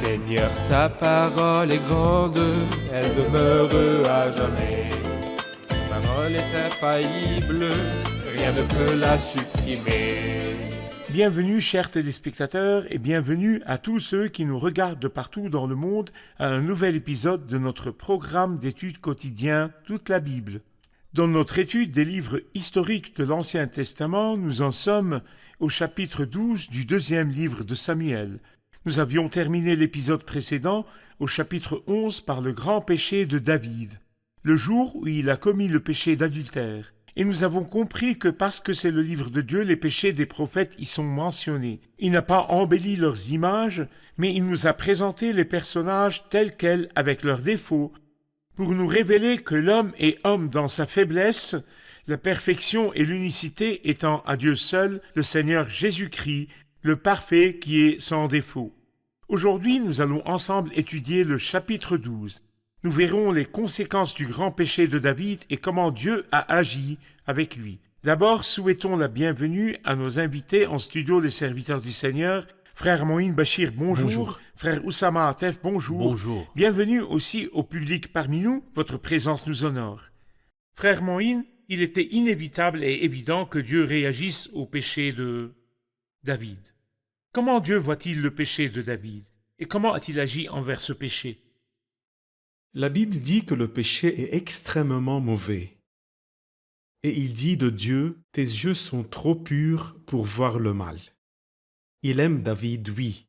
Seigneur, ta parole est grande, elle demeure à jamais. Ta parole est infaillible, rien ne peut la supprimer. Bienvenue chers téléspectateurs et bienvenue à tous ceux qui nous regardent de partout dans le monde à un nouvel épisode de notre programme d'études quotidien Toute la Bible. Dans notre étude des livres historiques de l'Ancien Testament, nous en sommes au chapitre 12 du deuxième livre de Samuel. Nous avions terminé l'épisode précédent au chapitre 11 par le grand péché de David, le jour où il a commis le péché d'adultère. Et nous avons compris que parce que c'est le livre de Dieu, les péchés des prophètes y sont mentionnés. Il n'a pas embelli leurs images, mais il nous a présenté les personnages tels quels avec leurs défauts, pour nous révéler que l'homme est homme dans sa faiblesse, la perfection et l'unicité étant à Dieu seul, le Seigneur Jésus-Christ, le parfait qui est sans défaut. Aujourd'hui, nous allons ensemble étudier le chapitre 12. Nous verrons les conséquences du grand péché de David et comment Dieu a agi avec lui. D'abord, souhaitons la bienvenue à nos invités en studio, les serviteurs du Seigneur. Frère Moïn Bachir, bonjour. Bonjour. Frère Oussama Atef, bonjour. Bonjour. Bienvenue aussi au public parmi nous, votre présence nous honore. Frère Moïn, il était inévitable et évident que Dieu réagisse au péché de David. Comment Dieu voit-il le péché de David? Et comment a-t-il agi envers ce péché? La Bible dit que le péché est extrêmement mauvais. Et il dit de Dieu, « Tes yeux sont trop purs pour voir le mal. » Il aime David, oui,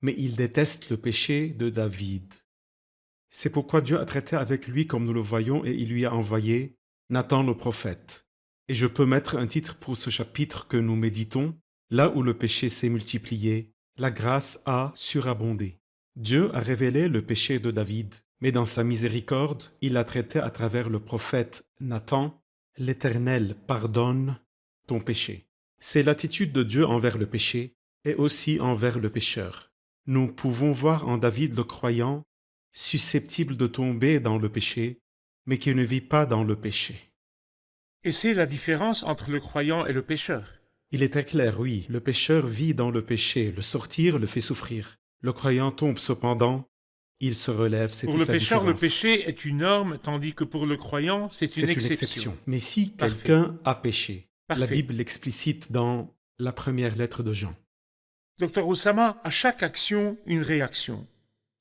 mais il déteste le péché de David. C'est pourquoi Dieu a traité avec lui comme nous le voyons et il lui a envoyé Nathan le prophète. Et je peux mettre un titre pour ce chapitre que nous méditons, là où le péché s'est multiplié, la grâce a surabondé. Dieu a révélé le péché de David, mais dans sa miséricorde, il l'a traité à travers le prophète Nathan. L'Éternel pardonne ton péché. C'est l'attitude de Dieu envers le péché et aussi envers le pécheur. Nous pouvons voir en David le croyant, susceptible de tomber dans le péché, mais qui ne vit pas dans le péché. Et c'est la différence entre le croyant et le pécheur. Il est très clair, oui, le pécheur vit dans le péché, le sortir le fait souffrir. Le croyant tombe cependant, il se relève, c'est Pour toute le la pécheur, le différence. péché est une norme, tandis que pour le croyant, c'est une exception. Mais si Parfait. quelqu'un a péché, Parfait. la Bible l'explicite dans la première lettre de Jean. Docteur Oussama, à chaque action, une réaction.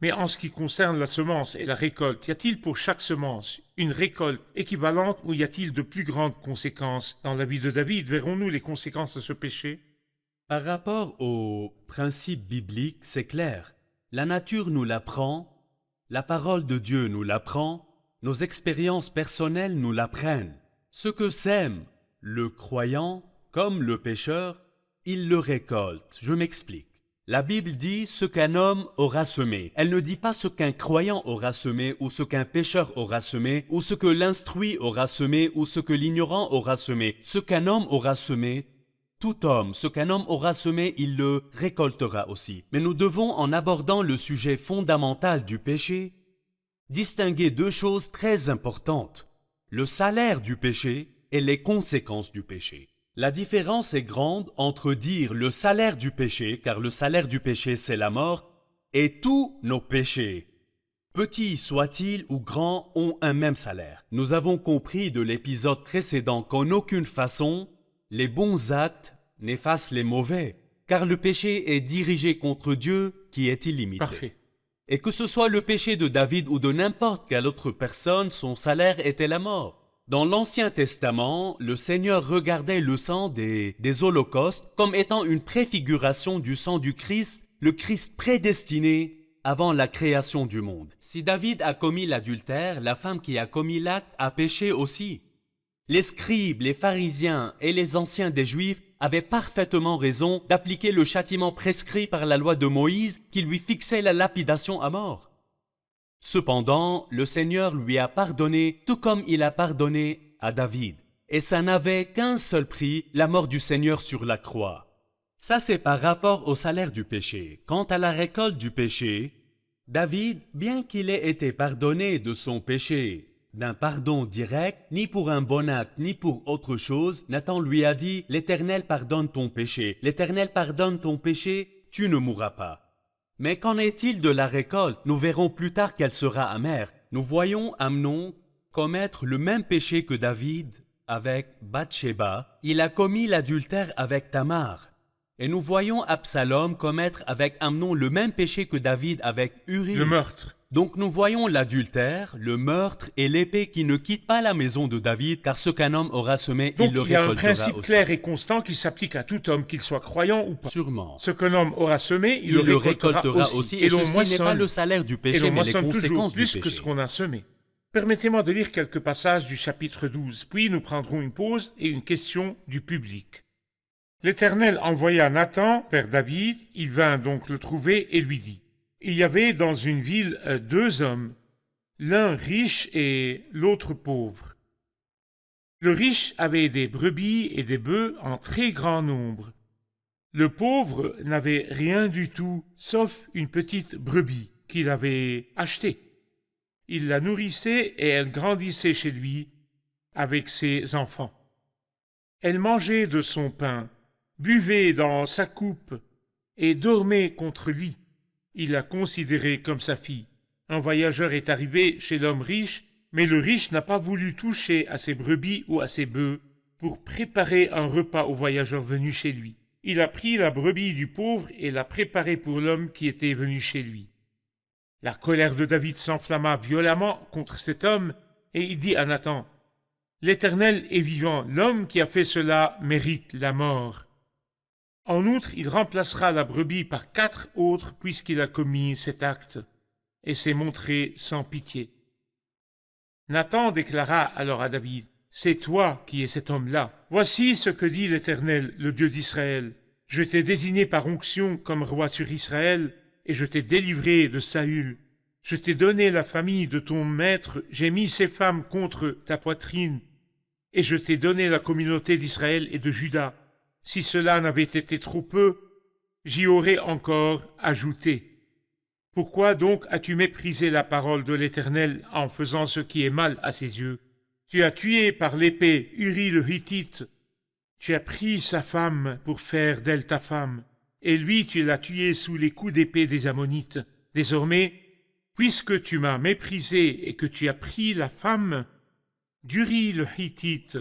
Mais en ce qui concerne la semence et la récolte, y a-t-il pour chaque semence une récolte équivalente ou y a-t-il de plus grandes conséquences? Dans la vie de David, verrons-nous les conséquences de ce péché? Par rapport au principe biblique, c'est clair. La nature nous l'apprend, la parole de Dieu nous l'apprend, nos expériences personnelles nous l'apprennent. Ce que sème le croyant, comme le pécheur, il le récolte. Je m'explique. La Bible dit ce qu'un homme aura semé. Elle ne dit pas ce qu'un croyant aura semé, ou ce qu'un pécheur aura semé, ou ce que l'instruit aura semé, ou ce que l'ignorant aura semé. Ce qu'un homme aura semé, tout homme, ce qu'un homme aura semé, il le récoltera aussi. Mais nous devons, en abordant le sujet fondamental du péché, distinguer deux choses très importantes. Le salaire du péché et les conséquences du péché. La différence est grande entre dire le salaire du péché, car le salaire du péché c'est la mort, et tous nos péchés, petits soient-ils ou grands, ont un même salaire. Nous avons compris de l'épisode précédent qu'en aucune façon, les bons actes n'effacent les mauvais, car le péché est dirigé contre Dieu qui est illimité. Parfait. Et que ce soit le péché de David ou de n'importe quelle autre personne, son salaire était la mort. Dans l'Ancien Testament, le Seigneur regardait le sang des holocaustes comme étant une préfiguration du sang du Christ, le Christ prédestiné avant la création du monde. Si David a commis l'adultère, la femme qui a commis l'acte a péché aussi. Les scribes, les pharisiens et les anciens des Juifs avaient parfaitement raison d'appliquer le châtiment prescrit par la loi de Moïse qui lui fixait la lapidation à mort. Cependant, le Seigneur lui a pardonné tout comme il a pardonné à David. Et ça n'avait qu'un seul prix, la mort du Seigneur sur la croix. Ça, c'est par rapport au salaire du péché. Quant à la récolte du péché, David, bien qu'il ait été pardonné de son péché, d'un pardon direct, ni pour un bon acte, ni pour autre chose, Nathan lui a dit « L'Éternel pardonne ton péché. L'Éternel pardonne ton péché, tu ne mourras pas. » Mais qu'en est-il de la récolte? Nous verrons plus tard qu'elle sera amère. Nous voyons Amnon commettre le même péché que David avec Bathsheba. Il a commis l'adultère avec Tamar. Et nous voyons Absalom commettre avec Amnon le même péché que David avec Uri. Le meurtre. Donc nous voyons l'adultère, le meurtre et l'épée qui ne quittent pas la maison de David, car ce qu'un homme aura semé, Donc il le il y a un récoltera principe aussi. clair et constant qui s'applique à tout homme, qu'il soit croyant ou pas. Sûrement. Ce qu'un homme aura semé, il Il le récoltera récoltera aussi. Et l'on ceci n'est pas moissonne. le salaire du Et péché, l'on mais les moissonne toujours conséquences du plus que péché. ce qu'on a semé. Permettez-moi de lire quelques passages du chapitre 12, puis nous prendrons une pause et une question du public. L'Éternel envoya Nathan vers David, il vint donc le trouver et lui dit, « Il y avait dans une ville 2 hommes, l'un riche et l'autre pauvre. Le riche avait des brebis et des bœufs en très grand nombre. Le pauvre n'avait rien du tout, sauf une petite brebis qu'il avait achetée. Il la nourrissait et elle grandissait chez lui avec ses enfants. Elle mangeait de son pain, buvait dans sa coupe et dormait contre lui. Il la considérait comme sa fille. Un voyageur est arrivé chez l'homme riche, mais le riche n'a pas voulu toucher à ses brebis ou à ses bœufs pour préparer un repas au voyageur venu chez lui. Il a pris la brebis du pauvre et l'a préparée pour l'homme qui était venu chez lui. La colère de David s'enflamma violemment contre cet homme, et il dit à Nathan, « L'Éternel est vivant, l'homme qui a fait cela mérite la mort. En outre, il remplacera la brebis par 4 autres puisqu'il a commis cet acte, et s'est montré sans pitié. » Nathan déclara alors à David, « C'est toi qui es cet homme-là. Voici ce que dit l'Éternel, le Dieu d'Israël. Je t'ai désigné par onction comme roi sur Israël, et je t'ai délivré de Saül. Je t'ai donné la famille de ton maître, j'ai mis ses femmes contre ta poitrine, et je t'ai donné la communauté d'Israël et de Juda. Si cela n'avait été trop peu, j'y aurais encore ajouté. Pourquoi donc as-tu méprisé la parole de l'Éternel en faisant ce qui est mal à ses yeux? Tu as tué par l'épée Uri le Hittite. Tu as pris sa femme pour faire d'elle ta femme, et lui tu l'as tué sous les coups d'épée des Ammonites. Désormais, puisque tu m'as méprisé et que tu as pris la femme d'Uri le Hittite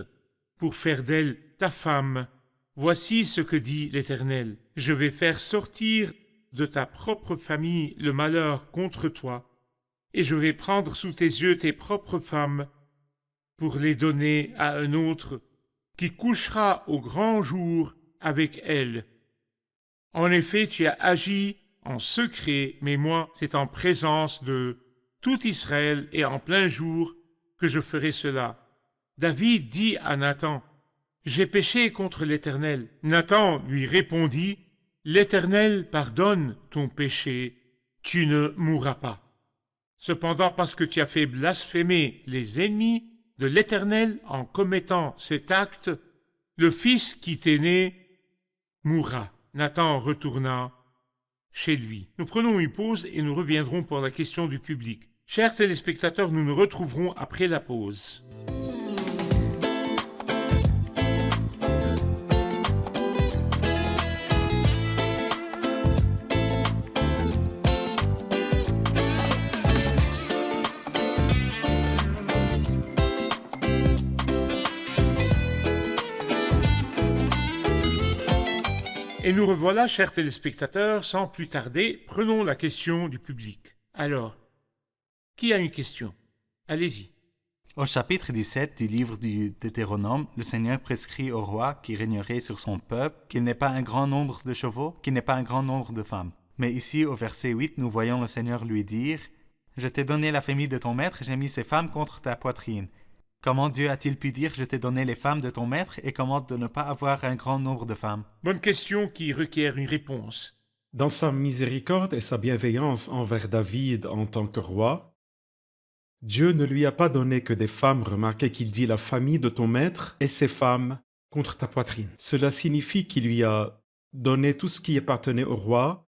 pour faire d'elle ta femme, voici ce que dit l'Éternel. Je vais faire sortir de ta propre famille le malheur contre toi, et je vais prendre sous tes yeux tes propres femmes pour les donner à un autre qui couchera au grand jour avec elles. En effet, tu as agi en secret, mais moi, c'est en présence de tout Israël et en plein jour que je ferai cela. David dit à Nathan, « J'ai péché contre l'Éternel. » Nathan lui répondit, « L'Éternel pardonne ton péché, tu ne mourras pas. Cependant, parce que tu as fait blasphémer les ennemis de l'Éternel en commettant cet acte, le fils qui t'est né mourra. » Nathan retourna chez lui. Nous prenons une pause et nous reviendrons pour la question du public. Chers téléspectateurs, nous nous retrouverons après la pause. Et nous revoilà, chers téléspectateurs, sans plus tarder, prenons la question du public. Alors, qui a une question? Allez-y. Au chapitre 17 du livre du Deutéronome, le Seigneur prescrit au roi qui régnerait sur son peuple qu'il n'ait pas un grand nombre de chevaux, qu'il n'ait pas un grand nombre de femmes. Mais ici, au verset 8, nous voyons le Seigneur lui dire « Je t'ai donné la famille de ton maître, j'ai mis ses femmes contre ta poitrine. » Comment Dieu a-t-il pu dire « Je t'ai donné les femmes de ton maître » et comment de ne pas avoir un grand nombre de femmes? Bonne question qui requiert une réponse. Dans sa miséricorde et sa bienveillance envers David en tant que roi, Dieu ne lui a pas donné que des femmes. Remarquez qu'il dit la famille de ton maître et ses femmes contre ta poitrine. Cela signifie qu'il lui a donné tout ce qui appartenait au roi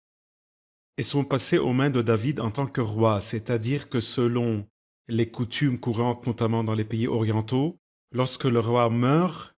et sont passés aux mains de David en tant que roi, c'est-à-dire que selon les coutumes courantes, notamment dans les pays orientaux, lorsque le roi meurt,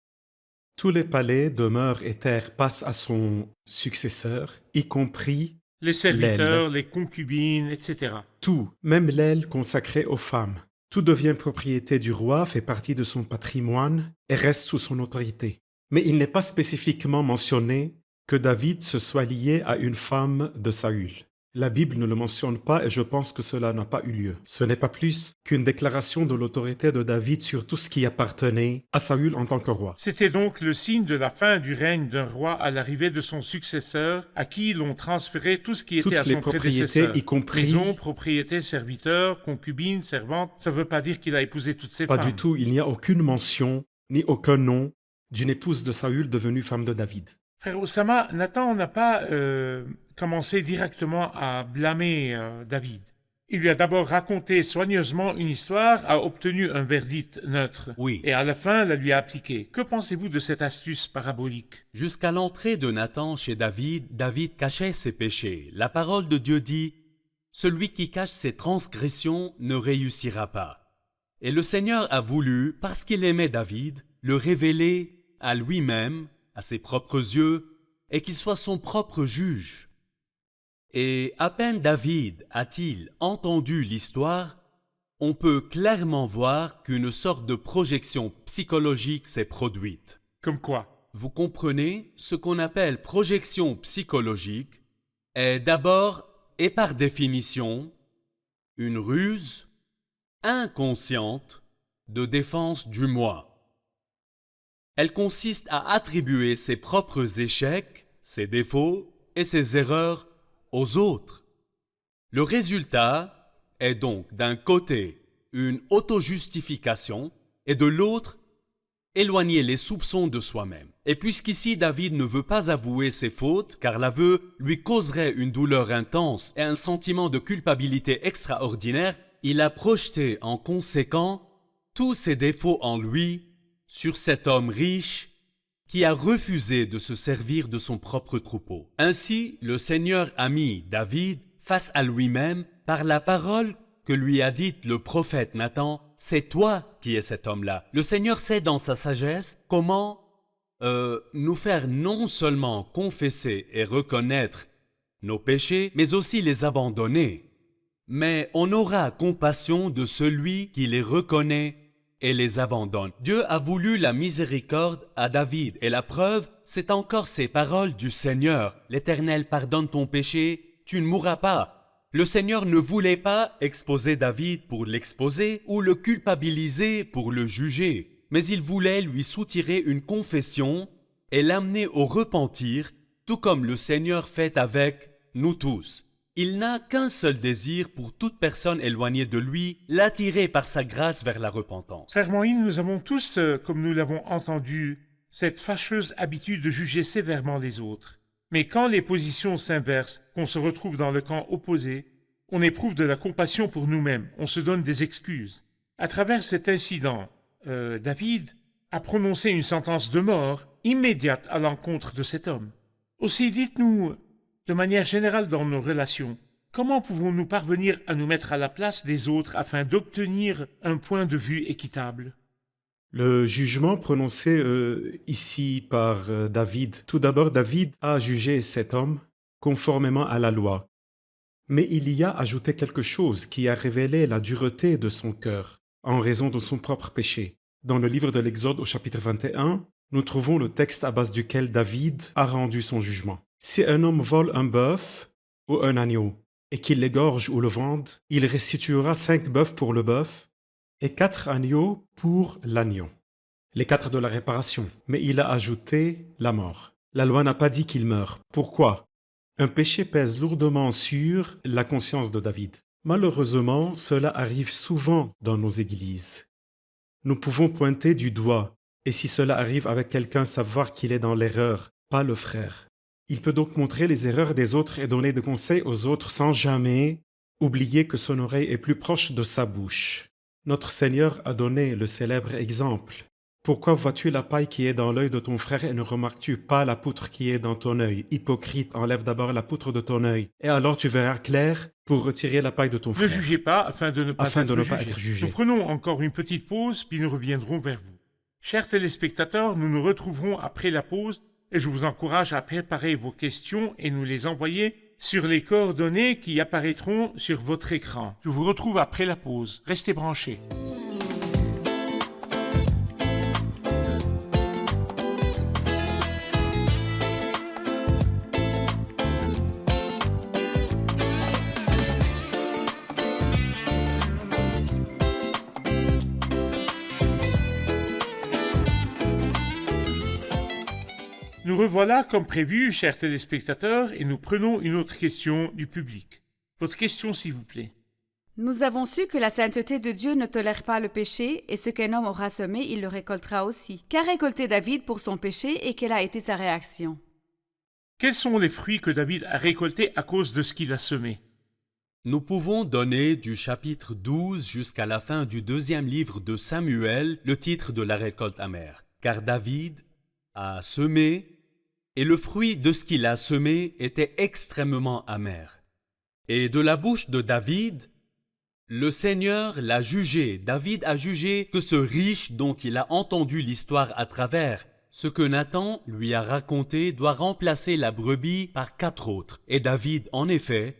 tous les palais, demeures et terres passent à son successeur, y compris Les serviteurs, les concubines, etc. Tout, même l'aile consacrée aux femmes. Tout devient propriété du roi, fait partie de son patrimoine et reste sous son autorité. Mais il n'est pas spécifiquement mentionné que David se soit lié à une femme de Saül. La Bible ne le mentionne pas et je pense que cela n'a pas eu lieu. Ce n'est pas plus qu'une déclaration de l'autorité de David sur tout ce qui appartenait à Saül en tant que roi. C'était donc le signe de la fin du règne d'un roi à l'arrivée de son successeur, à qui l'on transférait tout ce qui était Toutes à les son propriétés, prédécesseur. y compris... Maison, propriété, serviteurs, concubines, servantes. Ça ne veut pas dire qu'il a épousé toutes ces Pas femmes. du tout, il n'y a aucune mention, ni aucun nom d'une épouse de Saül devenue femme de David. Frère Oussama, Nathan n'a pas commencé directement à blâmer David. Il lui a d'abord raconté soigneusement une histoire, a obtenu un verdict neutre. Oui. Et à la fin, la lui a appliqué. Que pensez-vous de cette astuce parabolique? Jusqu'à l'entrée de Nathan chez David, David cachait ses péchés. La parole de Dieu dit « Celui qui cache ses transgressions ne réussira pas ». Et le Seigneur a voulu, parce qu'il aimait David, le révéler à lui-même, à ses propres yeux, et qu'il soit son propre juge. Et à peine David a-t-il entendu l'histoire, on peut clairement voir qu'une sorte de projection psychologique s'est produite. Comme quoi? Vous comprenez, ce qu'on appelle projection psychologique est d'abord et par définition une ruse inconsciente de défense du moi. Elle consiste à attribuer ses propres échecs, ses défauts et ses erreurs aux autres. Le résultat est donc d'un côté une auto-justification et de l'autre éloigner les soupçons de soi-même. Et puisqu'ici David ne veut pas avouer ses fautes, car l'aveu lui causerait une douleur intense et un sentiment de culpabilité extraordinaire, il a projeté en conséquent tous ses défauts en lui sur cet homme riche qui a refusé de se servir de son propre troupeau. Ainsi, le Seigneur a mis David face à lui-même par la parole que lui a dite le prophète Nathan, « C'est toi qui es cet homme-là ». Le Seigneur sait dans sa sagesse comment nous faire non seulement confesser et reconnaître nos péchés, mais aussi les abandonner. Mais on aura compassion de celui qui les reconnaît et les abandonne. Dieu a voulu la miséricorde à David, et la preuve, c'est encore ces paroles du Seigneur. L'Éternel pardonne ton péché, tu ne mourras pas. Le Seigneur ne voulait pas exposer David pour l'exposer ou le culpabiliser pour le juger, mais il voulait lui soutirer une confession et l'amener au repentir, tout comme le Seigneur fait avec nous tous. Il n'a qu'un seul désir pour toute personne éloignée de lui, l'attirer par sa grâce vers la repentance. Frère Moïse, nous avons tous, comme nous l'avons entendu, cette fâcheuse habitude de juger sévèrement les autres. Mais quand les positions s'inversent, qu'on se retrouve dans le camp opposé, on éprouve de la compassion pour nous-mêmes, on se donne des excuses. À travers cet incident, David a prononcé une sentence de mort immédiate à l'encontre de cet homme. Aussi, dites-nous, de manière générale dans nos relations, comment pouvons-nous parvenir à nous mettre à la place des autres afin d'obtenir un point de vue équitable? Le jugement prononcé ici par David, tout d'abord David a jugé cet homme conformément à la loi. Mais il y a ajouté quelque chose qui a révélé la dureté de son cœur en raison de son propre péché. Dans le livre de l'Exode au chapitre 21, nous trouvons le texte à base duquel David a rendu son jugement. Si un homme vole un bœuf ou un agneau et qu'il l'égorge ou le vende, il restituera 5 bœufs pour le bœuf et 4 agneaux pour l'agneau. Les 4 de la réparation. Mais il a ajouté la mort. La loi n'a pas dit qu'il meure. Pourquoi? Un péché pèse lourdement sur la conscience de David. Malheureusement, cela arrive souvent dans nos églises. Nous pouvons pointer du doigt, et si cela arrive avec quelqu'un, savoir qu'il est dans l'erreur, pas le frère. Il peut donc montrer les erreurs des autres et donner des conseils aux autres sans jamais oublier que son oreille est plus proche de sa bouche. Notre Seigneur a donné le célèbre exemple. Pourquoi vois-tu la paille qui est dans l'œil de ton frère et ne remarques-tu pas la poutre qui est dans ton œil? Hypocrite, enlève d'abord la poutre de ton œil, et alors tu verras clair pour retirer la paille de ton frère. Ne jugez pas afin de ne pas être jugé. Nous prenons encore une petite pause, puis nous reviendrons vers vous. Chers téléspectateurs, nous nous retrouverons après la pause et je vous encourage à préparer vos questions et nous les envoyer sur les coordonnées qui apparaîtront sur votre écran. Je vous retrouve après la pause. Restez branchés. Nous revoilà comme prévu, chers téléspectateurs, et nous prenons une autre question du public. Votre question, s'il vous plaît. Nous avons su que la sainteté de Dieu ne tolère pas le péché, et ce qu'un homme aura semé, il le récoltera aussi. Qu'a récolté David pour son péché et quelle a été sa réaction? Quels sont les fruits que David a récoltés à cause de ce qu'il a semé? Nous pouvons donner du chapitre 12 jusqu'à la fin du 2e livre de Samuel le titre de la récolte amère. Car David a semé, et le fruit de ce qu'il a semé était extrêmement amer. Et de la bouche de David, le Seigneur l'a jugé. David a jugé que ce riche dont il a entendu l'histoire à travers ce que Nathan lui a raconté doit remplacer la brebis par 4 autres. Et David, en effet,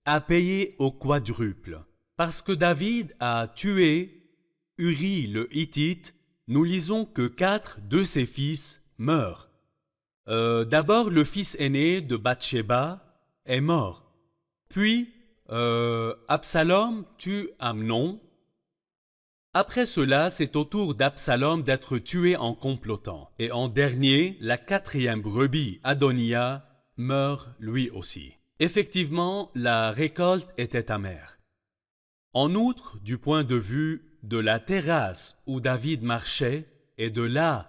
a payé au quadruple. Parce que David a tué Uri le Hittite, nous lisons que 4 de ses fils meurent. D'abord, le fils aîné de Bathsheba est mort. Puis, Absalom tue Amnon. Après cela, c'est au tour d'Absalom d'être tué en complotant. Et en dernier, la 4e brebis, Adonia, meurt lui aussi. Effectivement, la récolte était amère. En outre, du point de vue de la terrasse où David marchait, et de là,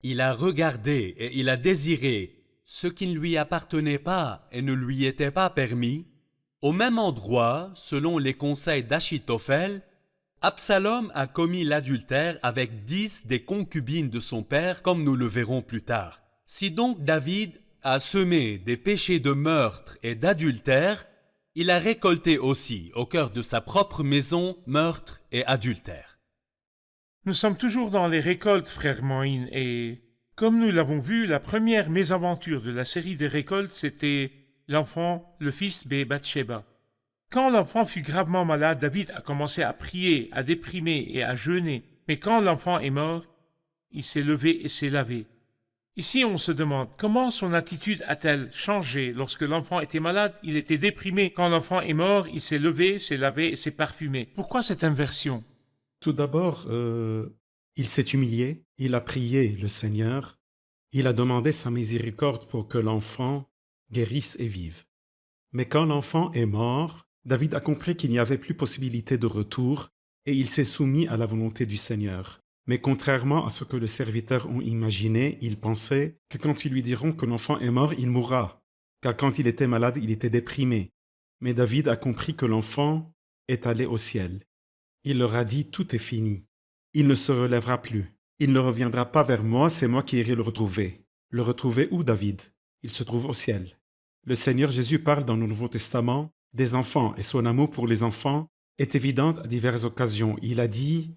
il a regardé et il a désiré ce qui ne lui appartenait pas et ne lui était pas permis, au même endroit, selon les conseils d'Achitophel, Absalom a commis l'adultère avec 10 des concubines de son père, comme nous le verrons plus tard. Si donc David a semé des péchés de meurtre et d'adultère, il a récolté aussi, au cœur de sa propre maison, meurtre et adultère. Nous sommes toujours dans les récoltes, frère Moïne, et comme nous l'avons vu, la première mésaventure de la série des récoltes, c'était l'enfant, le fils de Bathsheba. Quand l'enfant fut gravement malade, David a commencé à prier, à déprimer et à jeûner. Mais quand l'enfant est mort, il s'est levé et s'est lavé. Ici, on se demande comment son attitude a-t-elle changé. Lorsque l'enfant était malade, il était déprimé. Quand l'enfant est mort, il s'est levé, s'est lavé et s'est parfumé. Pourquoi cette inversion? Tout d'abord, il s'est humilié, il a prié le Seigneur, il a demandé sa miséricorde pour que l'enfant guérisse et vive. Mais quand l'enfant est mort, David a compris qu'il n'y avait plus possibilité de retour et il s'est soumis à la volonté du Seigneur. Mais contrairement à ce que les serviteurs ont imaginé, ils pensaient que quand ils lui diront que l'enfant est mort, il mourra, car quand il était malade, il était déprimé. Mais David a compris que l'enfant est allé au ciel. Il leur a dit « Tout est fini. Il ne se relèvera plus. Il ne reviendra pas vers moi, c'est moi qui irai le retrouver. » Le retrouver où, David? Il se trouve au ciel. Le Seigneur Jésus parle dans le Nouveau Testament des enfants, et son amour pour les enfants est évident à diverses occasions. Il a dit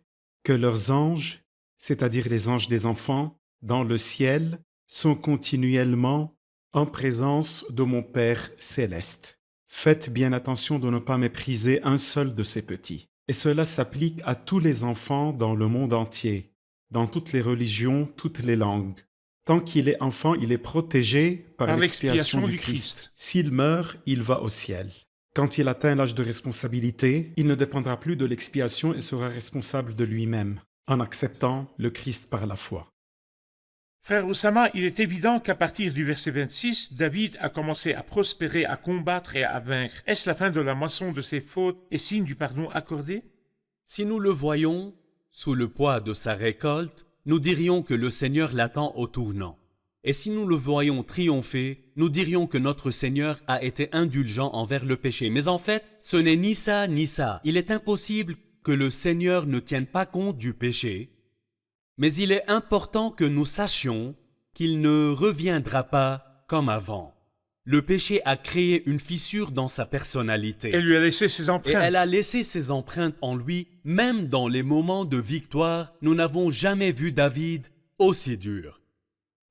que leurs anges, c'est-à-dire les anges des enfants, dans le ciel, sont continuellement en présence de mon Père céleste. Faites bien attention de ne pas mépriser un seul de ces petits. Et cela s'applique à tous les enfants dans le monde entier, dans toutes les religions, toutes les langues. Tant qu'il est enfant, il est protégé par l'expiation du Christ. S'il meurt, il va au ciel. Quand il atteint l'âge de responsabilité, il ne dépendra plus de l'expiation et sera responsable de lui-même, en acceptant le Christ par la foi. Frère Oussama, il est évident qu'à partir du verset 26, David a commencé à prospérer, à combattre et à vaincre. Est-ce la fin de la moisson de ses fautes et signe du pardon accordé? Si nous le voyons, sous le poids de sa récolte, nous dirions que le Seigneur l'attend au tournant. Et si nous le voyons triompher, nous dirions que notre Seigneur a été indulgent envers le péché. Mais en fait, ce n'est ni ça ni ça. Il est impossible que le Seigneur ne tienne pas compte du péché, mais il est important que nous sachions qu'il ne reviendra pas comme avant. Le péché a créé une fissure dans sa personnalité. Elle lui a laissé ses empreintes. Et elle a laissé ses empreintes en lui, même dans les moments de victoire. Nous n'avons jamais vu David aussi dur.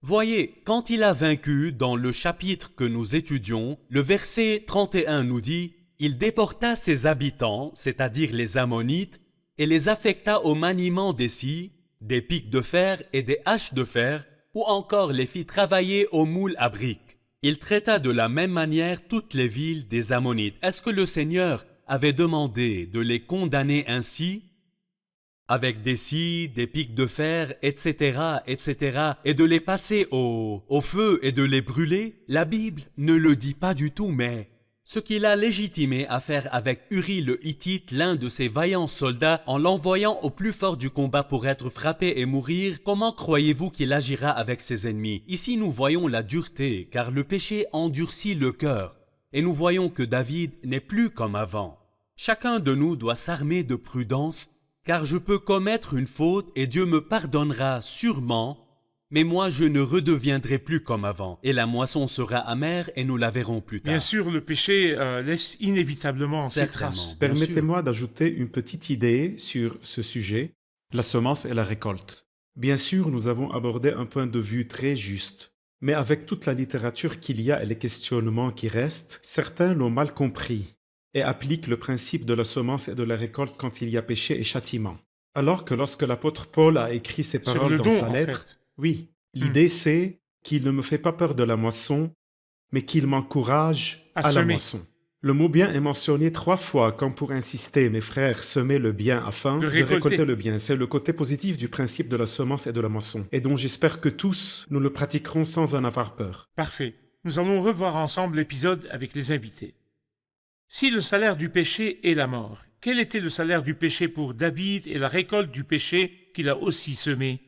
Voyez, quand il a vaincu dans le chapitre que nous étudions, le verset 31 nous dit « Il déporta ses habitants, c'est-à-dire les Ammonites, et les affecta au maniement des scies, des pics de fer et des haches de fer, ou encore les fit travailler au moule à briques. Il traita de la même manière toutes les villes des Ammonites. » Est-ce que le Seigneur avait demandé de les condamner ainsi, avec des scies, des pics de fer, etc., etc., et de les passer au feu et de les brûler? La Bible ne le dit pas du tout, mais ce qu'il a légitimé à faire avec Uri le Hittite, l'un de ses vaillants soldats, en l'envoyant au plus fort du combat pour être frappé et mourir, comment croyez-vous qu'il agira avec ses ennemis? Ici nous voyons la dureté, car le péché endurcit le cœur, et nous voyons que David n'est plus comme avant. Chacun de nous doit s'armer de prudence, car je peux commettre une faute et Dieu me pardonnera sûrement, mais moi je ne redeviendrai plus comme avant, et la moisson sera amère et nous la verrons plus tard. Bien sûr, le péché laisse inévitablement ses Certainement. traces. Bien Permettez-moi d'ajouter une petite idée sur ce sujet, la semence et la récolte. Bien sûr, nous avons abordé un point de vue très juste, mais avec toute la littérature qu'il y a et les questionnements qui restent, certains l'ont mal compris et appliquent le principe de la semence et de la récolte quand il y a péché et châtiment. Alors que lorsque l'apôtre Paul a écrit ces Sur paroles le dans don, sa en lettre, fait. oui, l'idée c'est qu'il ne me fait pas peur de la moisson, mais qu'il m'encourage À à la semer. moisson. Le mot bien est mentionné 3 fois, comme pour insister, mes frères, semez le bien afin De de récolter. récolter le bien. C'est le côté positif du principe de la semence et de la moisson, et dont j'espère que tous, nous le pratiquerons sans en avoir peur. Parfait. Nous allons revoir ensemble l'épisode avec les invités. Si le salaire du péché est la mort, quel était le salaire du péché pour David et la récolte du péché qu'il a aussi semé?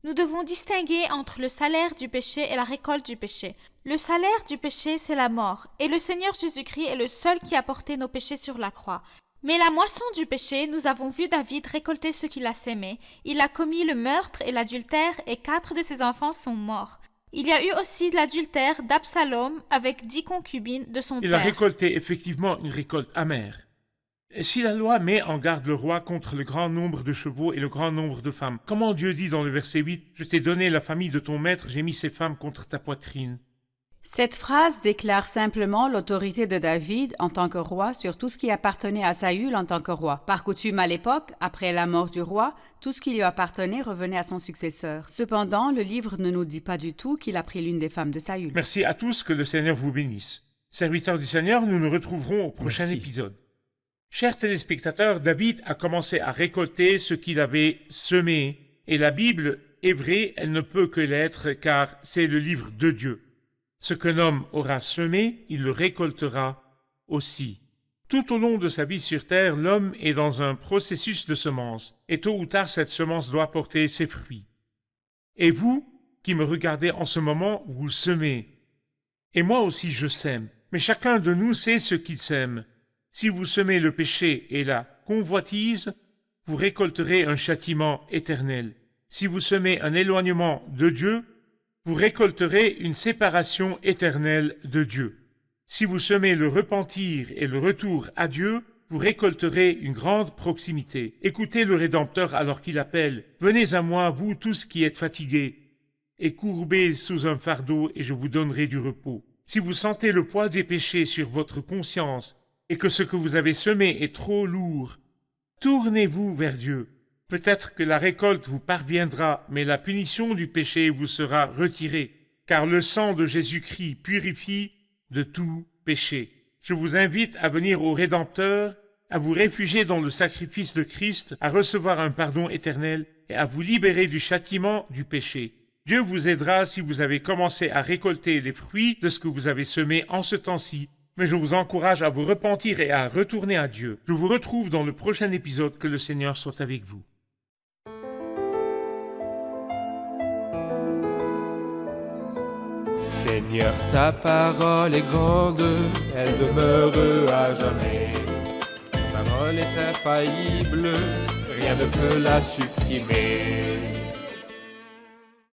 Nous devons distinguer entre le salaire du péché et la récolte du péché. Le salaire du péché, c'est la mort, et le Seigneur Jésus-Christ est le seul qui a porté nos péchés sur la croix. Mais la moisson du péché, nous avons vu David récolter ce qu'il a sémé. Il a commis le meurtre et l'adultère, et 4 de ses enfants sont morts. Il y a eu aussi l'adultère d'Absalom avec 10 concubines de son Il a père. récolté effectivement une récolte amère. Et si la loi met en garde le roi contre le grand nombre de chevaux et le grand nombre de femmes, comment Dieu dit dans le verset 8 « Je t'ai donné la famille de ton maître, j'ai mis ces femmes contre ta poitrine ». Cette phrase déclare simplement l'autorité de David en tant que roi sur tout ce qui appartenait à Saül en tant que roi. Par coutume à l'époque, après la mort du roi, tout ce qui lui appartenait revenait à son successeur. Cependant, le livre ne nous dit pas du tout qu'il a pris l'une des femmes de Saül. Merci à tous, que le Seigneur vous bénisse. Serviteurs du Seigneur, nous nous retrouverons au prochain Merci. épisode. Chers téléspectateurs, David a commencé à récolter ce qu'il avait semé, et la Bible est vraie, elle ne peut que l'être, car c'est le livre de Dieu. Ce qu'un homme aura semé, il le récoltera aussi. Tout au long de sa vie sur terre, l'homme est dans un processus de semence, et tôt ou tard cette semence doit porter ses fruits. Et vous, qui me regardez en ce moment, vous semez. Et moi aussi je sème, mais chacun de nous sait ce qu'il sème. Si vous semez le péché et la convoitise, vous récolterez un châtiment éternel. Si vous semez un éloignement de Dieu, vous récolterez une séparation éternelle de Dieu. Si vous semez le repentir et le retour à Dieu, vous récolterez une grande proximité. Écoutez le Rédempteur alors qu'il appelle « Venez à moi, vous tous qui êtes fatigués, et courbés sous un fardeau, et je vous donnerai du repos. » Si vous sentez le poids des péchés sur votre conscience et que ce que vous avez semé est trop lourd, tournez-vous vers Dieu. Peut-être que la récolte vous parviendra, mais la punition du péché vous sera retirée, car le sang de Jésus-Christ purifie de tout péché. Je vous invite à venir au Rédempteur, à vous réfugier dans le sacrifice de Christ, à recevoir un pardon éternel et à vous libérer du châtiment du péché. Dieu vous aidera si vous avez commencé à récolter les fruits de ce que vous avez semé en ce temps-ci, mais je vous encourage à vous repentir et à retourner à Dieu. Je vous retrouve dans le prochain épisode. Que le Seigneur soit avec vous. Seigneur, ta parole est grande, elle demeure à jamais. Ta parole est infaillible, rien ne peut la supprimer.